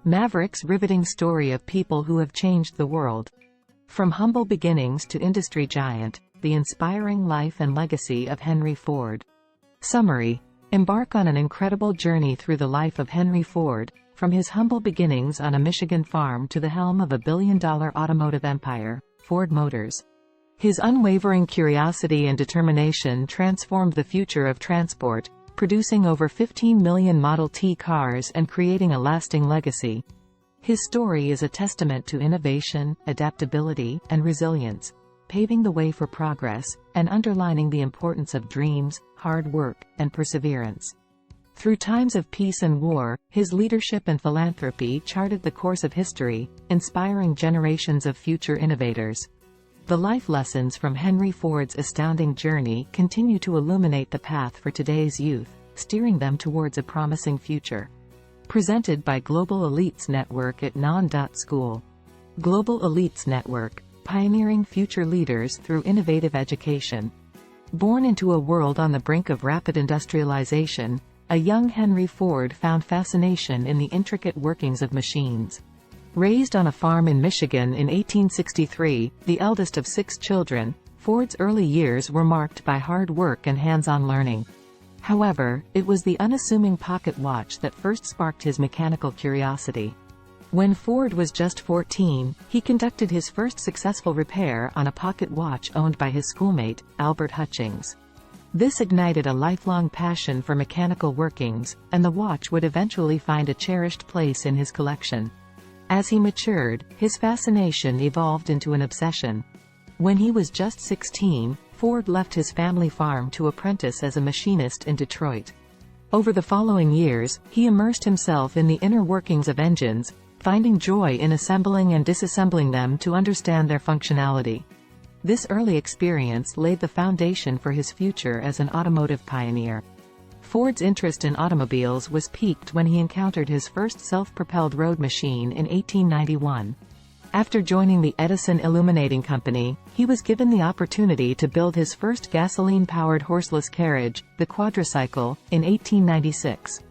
Maverick's riveting story of people who have changed the world. From humble beginnings to industry giant, the inspiring life and legacy of Henry Ford. Summary. Embark on an incredible journey through the life of Henry Ford, from his humble beginnings on a Michigan farm to the helm of a billion-dollar automotive empire, Ford Motors. His unwavering curiosity and determination transformed the future of transport, producing over 15 million Model T cars and creating a lasting legacy. His story is a testament to innovation, adaptability, and resilience, paving the way for progress, and underlining the importance of dreams, hard work, and perseverance. Through times of peace and war, his leadership and philanthropy charted the course of history, inspiring generations of future innovators. The life lessons from Henry Ford's astounding journey continue to illuminate the path for today's youth, steering them towards a promising future. Presented by Global Elites Network at Non.School. Global Elites Network, pioneering future leaders through innovative education. Born into a world on the brink of rapid industrialization, a young Henry Ford found fascination in the intricate workings of machines. Raised on a farm in Michigan in 1863, the eldest of 6 children, Ford's early years were marked by hard work and hands-on learning. However, it was the unassuming pocket watch that first sparked his mechanical curiosity. When Ford was just 14, he conducted his first successful repair on a pocket watch owned by his schoolmate, Albert Hutchings. This ignited a lifelong passion for mechanical workings, and the watch would eventually find a cherished place in his collection. As he matured, his fascination evolved into an obsession. When he was just 16, Ford left his family farm to apprentice as a machinist in Detroit. Over the following years, he immersed himself in the inner workings of engines, finding joy in assembling and disassembling them to understand their functionality. This early experience laid the foundation for his future as an automotive pioneer. Ford's interest in automobiles was piqued when he encountered his first self-propelled road machine in 1891. After joining the Edison Illuminating Company, he was given the opportunity to build his first gasoline-powered horseless carriage, the quadricycle, in 1896.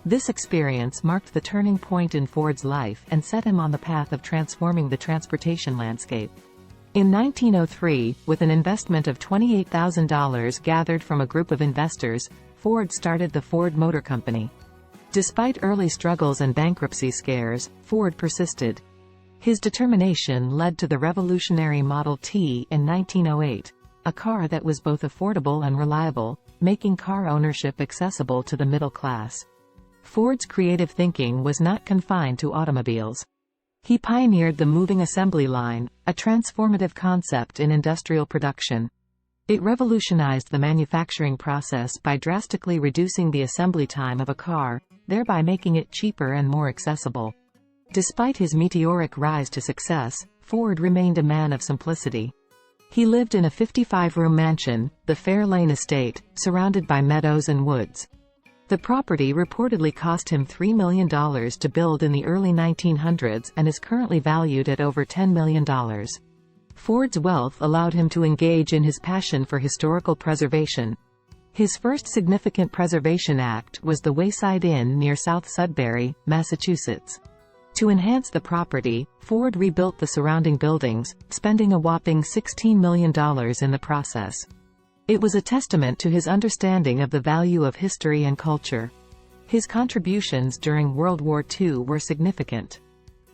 This experience marked the turning point in Ford's life and set him on the path of transforming the transportation landscape. In 1903, with an investment of $28,000 gathered from a group of investors, Ford started the Ford Motor Company. Despite early struggles and bankruptcy scares, Ford persisted. His determination led to the revolutionary Model T in 1908, a car that was both affordable and reliable, making car ownership accessible to the middle class. Ford's creative thinking was not confined to automobiles. He pioneered the moving assembly line, a transformative concept in industrial production. It revolutionized the manufacturing process by drastically reducing the assembly time of a car, thereby making it cheaper and more accessible. Despite his meteoric rise to success, Ford remained a man of simplicity. He lived in a 55-room mansion, the Fair Lane Estate, surrounded by meadows and woods. The property reportedly cost him $3 million to build in the early 1900s and is currently valued at over $10 million. Ford's wealth allowed him to engage in his passion for historical preservation. His first significant preservation act was the Wayside Inn near South Sudbury, Massachusetts. To enhance the property, Ford rebuilt the surrounding buildings, spending a whopping $16 million in the process. It was a testament to his understanding of the value of history and culture. His contributions during World War II were significant.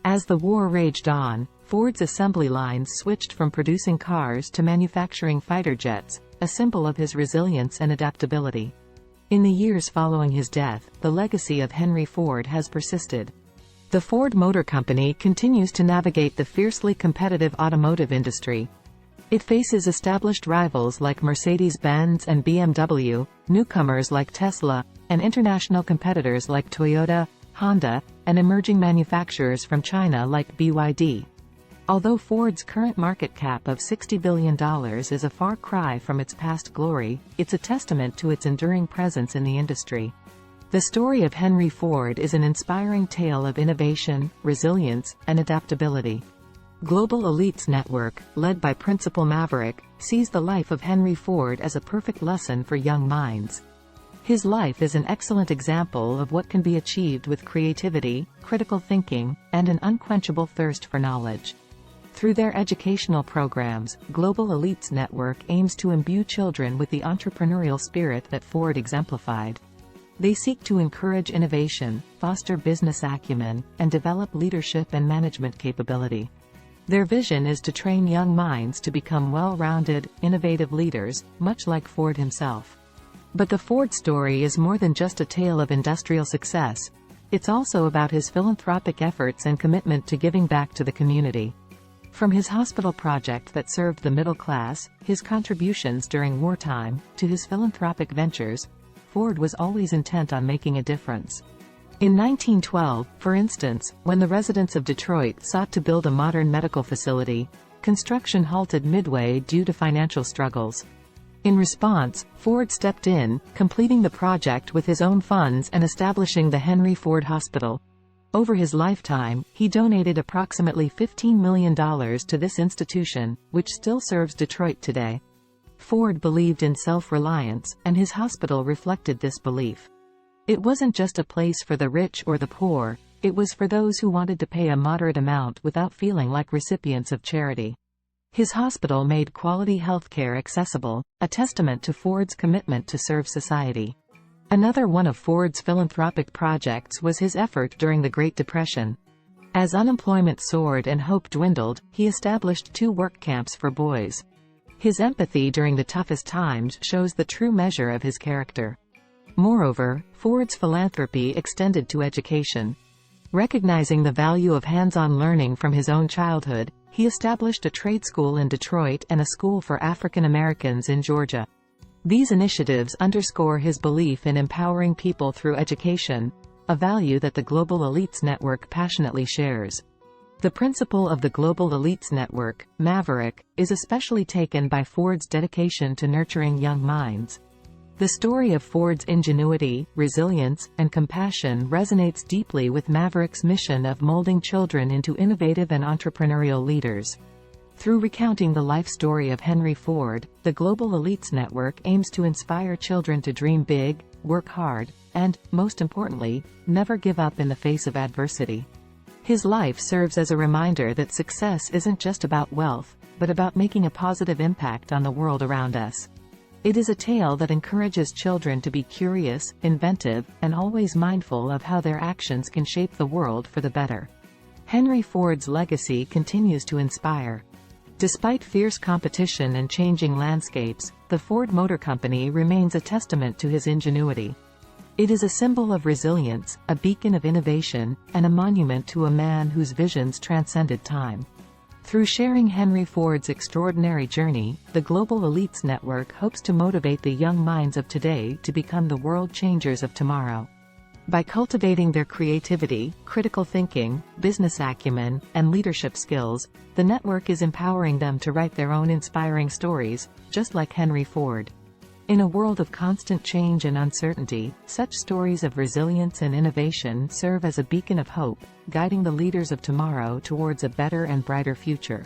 As the war raged on, Ford's assembly lines switched from producing cars to manufacturing fighter jets, a symbol of his resilience and adaptability. In the years following his death, the legacy of Henry Ford has persisted. The Ford Motor Company continues to navigate the fiercely competitive automotive industry. It faces established rivals like Mercedes-Benz and BMW, newcomers like Tesla, and international competitors like Toyota, Honda, and emerging manufacturers from China like BYD. Although Ford's current market cap of $60 billion is a far cry from its past glory, it's a testament to its enduring presence in the industry. The story of Henry Ford is an inspiring tale of innovation, resilience, and adaptability. Global Elites Network, led by Principal Maverick, sees the life of Henry Ford as a perfect lesson for young minds. His life is an excellent example of what can be achieved with creativity, critical thinking, and an unquenchable thirst for knowledge. Through their educational programs, Global Elites Network aims to imbue children with the entrepreneurial spirit that Ford exemplified. They seek to encourage innovation, foster business acumen, and develop leadership and management capability. Their vision is to train young minds to become well-rounded, innovative leaders, much like Ford himself. But the Ford story is more than just a tale of industrial success. It's also about his philanthropic efforts and commitment to giving back to the community. From his hospital project that served the middle class, his contributions during wartime, to his philanthropic ventures, Ford was always intent on making a difference. In 1912, for instance, when the residents of Detroit sought to build a modern medical facility, construction halted midway due to financial struggles. In response, Ford stepped in, completing the project with his own funds and establishing the Henry Ford Hospital. Over his lifetime, he donated approximately $15 million to this institution, which still serves Detroit today. Ford believed in self-reliance, and his hospital reflected this belief. It wasn't just a place for the rich or the poor, it was for those who wanted to pay a moderate amount without feeling like recipients of charity. His hospital made quality healthcare accessible, a testament to Ford's commitment to serve society. Another one of Ford's philanthropic projects was his effort during the Great Depression. As unemployment soared and hope dwindled, he established 2 work camps for boys. His empathy during the toughest times shows the true measure of his character. Moreover, Ford's philanthropy extended to education. Recognizing the value of hands-on learning from his own childhood, he established a trade school in Detroit and a school for African Americans in Georgia. These initiatives underscore his belief in empowering people through education, a value that the Global Elites Network passionately shares. The principle of the Global Elites Network, Maverick, is especially taken by Ford's dedication to nurturing young minds. The story of Ford's ingenuity, resilience, and compassion resonates deeply with Maverick's mission of molding children into innovative and entrepreneurial leaders. Through recounting the life story of Henry Ford, the Global Elites Network aims to inspire children to dream big, work hard, and, most importantly, never give up in the face of adversity. His life serves as a reminder that success isn't just about wealth, but about making a positive impact on the world around us. It is a tale that encourages children to be curious, inventive, and always mindful of how their actions can shape the world for the better. Henry Ford's legacy continues to inspire. Despite fierce competition and changing landscapes, the Ford Motor Company remains a testament to his ingenuity. It is a symbol of resilience, a beacon of innovation, and a monument to a man whose visions transcended time. Through sharing Henry Ford's extraordinary journey, the Global Elites Network hopes to motivate the young minds of today to become the world changers of tomorrow. By cultivating their creativity, critical thinking, business acumen, and leadership skills, the network is empowering them to write their own inspiring stories, just like Henry Ford. In a world of constant change and uncertainty, such stories of resilience and innovation serve as a beacon of hope, guiding the leaders of tomorrow towards a better and brighter future.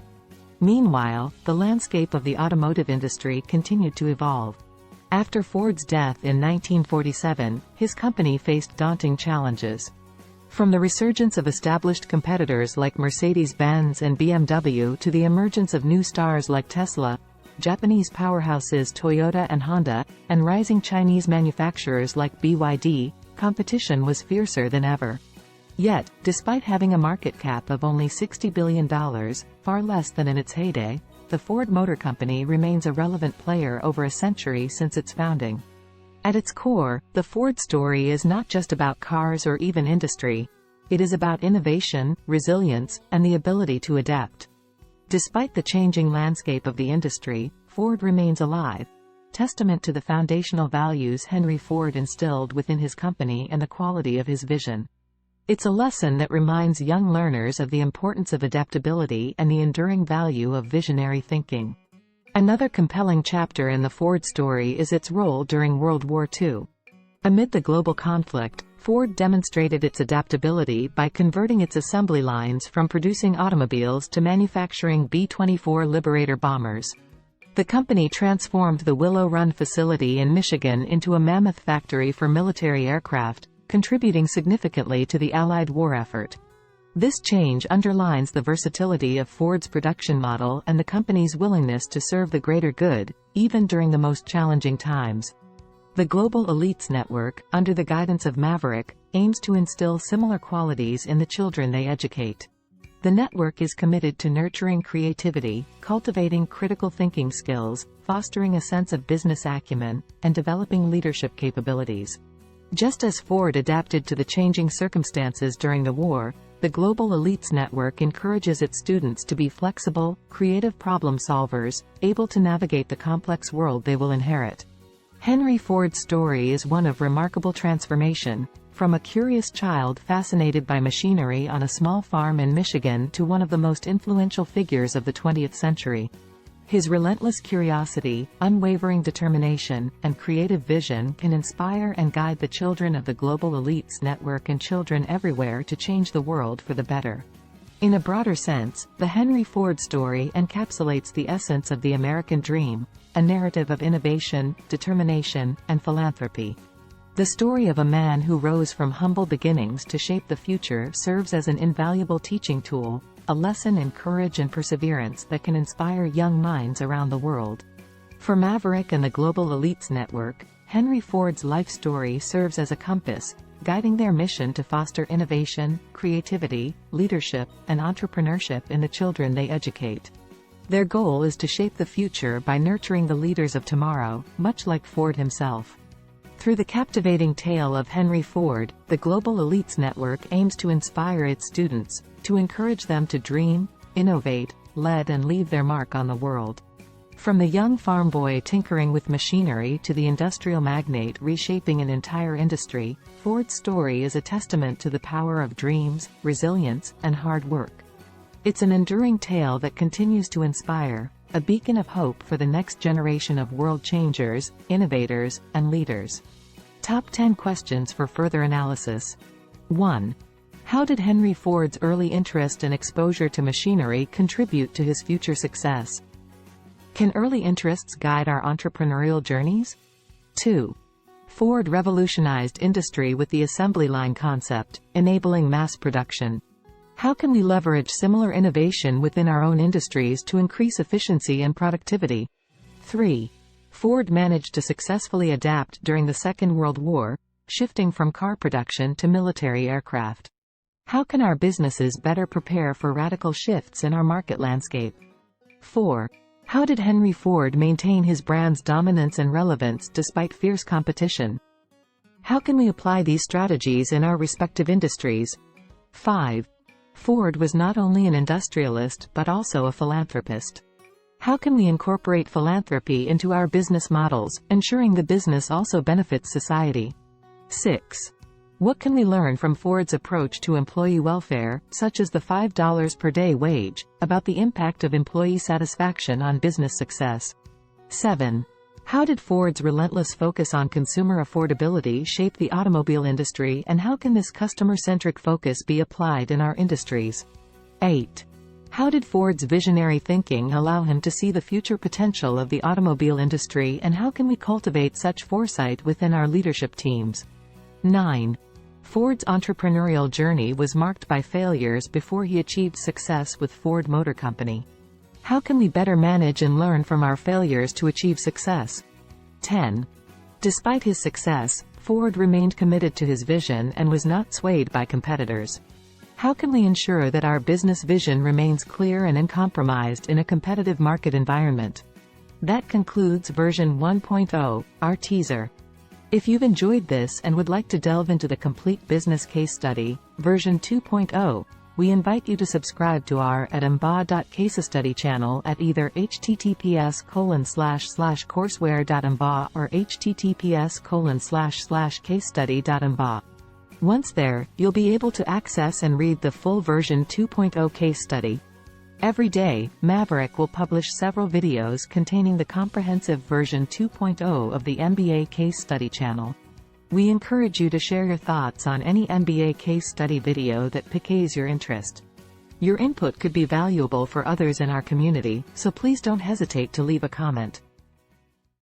Meanwhile, the landscape of the automotive industry continued to evolve. After Ford's death in 1947, his company faced daunting challenges. From the resurgence of established competitors like Mercedes-Benz and BMW to the emergence of new stars like Tesla, Japanese powerhouses Toyota and Honda, and rising Chinese manufacturers like BYD, competition was fiercer than ever. Yet, despite having a market cap of only $60 billion, far less than in its heyday, the Ford Motor Company remains a relevant player over a century since its founding. At its core, the Ford story is not just about cars or even industry. It is about innovation, resilience, and the ability to adapt. Despite the changing landscape of the industry, Ford remains alive, testament to the foundational values Henry Ford instilled within his company and the quality of his vision. It's a lesson that reminds young learners of the importance of adaptability and the enduring value of visionary thinking. Another compelling chapter in the Ford story is its role during World War II. Amid the global conflict, Ford demonstrated its adaptability by converting its assembly lines from producing automobiles to manufacturing B-24 Liberator bombers. The company transformed the Willow Run facility in Michigan into a mammoth factory for military aircraft, contributing significantly to the Allied war effort. This change underlines the versatility of Ford's production model and the company's willingness to serve the greater good, even during the most challenging times. The Global Elites Network, under the guidance of Maverick, aims to instill similar qualities in the children they educate. The network is committed to nurturing creativity, cultivating critical thinking skills, fostering a sense of business acumen, and developing leadership capabilities. Just as Ford adapted to the changing circumstances during the war, the Global Elites Network encourages its students to be flexible, creative problem solvers, able to navigate the complex world they will inherit. Henry Ford's story is one of remarkable transformation, from a curious child fascinated by machinery on a small farm in Michigan to one of the most influential figures of the 20th century. His relentless curiosity, unwavering determination, and creative vision can inspire and guide the children of the Global Elites Network and children everywhere to change the world for the better. In a broader sense, the Henry Ford story encapsulates the essence of the American dream, a narrative of innovation, determination, and philanthropy. The story of a man who rose from humble beginnings to shape the future serves as an invaluable teaching tool, a lesson in courage and perseverance that can inspire young minds around the world. For Maverick and the Global Elites Network, Henry Ford's life story serves as a compass, guiding their mission to foster innovation, creativity, leadership, and entrepreneurship in the children they educate. Their goal is to shape the future by nurturing the leaders of tomorrow, much like Ford himself. Through the captivating tale of Henry Ford, the Global Elites Network aims to inspire its students, to encourage them to dream, innovate, lead and leave their mark on the world. From the young farm boy tinkering with machinery to the industrial magnate reshaping an entire industry, Ford's story is a testament to the power of dreams, resilience, and hard work. It's an enduring tale that continues to inspire, a beacon of hope for the next generation of world changers, innovators, and leaders. Top 10 questions for further analysis. 1. How did Henry Ford's early interest and exposure to machinery contribute to his future success? Can early interests guide our entrepreneurial journeys? 2. Ford revolutionized industry with the assembly line concept, enabling mass production. How can we leverage similar innovation within our own industries to increase efficiency and productivity? 3. Ford managed to successfully adapt during the Second World War, shifting from car production to military aircraft. How can our businesses better prepare for radical shifts in our market landscape? 4. How did Henry Ford maintain his brand's dominance and relevance despite fierce competition? How can we apply these strategies in our respective industries? 5. Ford was not only an industrialist but also a philanthropist. How can we incorporate philanthropy into our business models, ensuring the business also benefits society? 6. What can we learn from Ford's approach to employee welfare, such as the $5 per day wage, about the impact of employee satisfaction on business success? 7. How did Ford's relentless focus on consumer affordability shape the automobile industry, and how can this customer-centric focus be applied in our industries? 8. How did Ford's visionary thinking allow him to see the future potential of the automobile industry, and how can we cultivate such foresight within our leadership teams? 9. Ford's entrepreneurial journey was marked by failures before he achieved success with Ford Motor Company. How can we better manage and learn from our failures to achieve success? 10. Despite his success, Ford remained committed to his vision and was not swayed by competitors. How can we ensure that our business vision remains clear and uncompromised in a competitive market environment? That concludes version 1.0, our teaser. If you've enjoyed this and would like to delve into the complete business case study, version 2.0, we invite you to subscribe to our @mba.casestudy channel at either https://courseware.mba or https://casestudy.mba. Once there, you'll be able to access and read the full version 2.0 case study. Every day, Maverick will publish several videos containing the comprehensive version 2.0 of the MBA Case Study channel. We encourage you to share your thoughts on any MBA case study video that piques your interest. Your input could be valuable for others in our community, so please don't hesitate to leave a comment.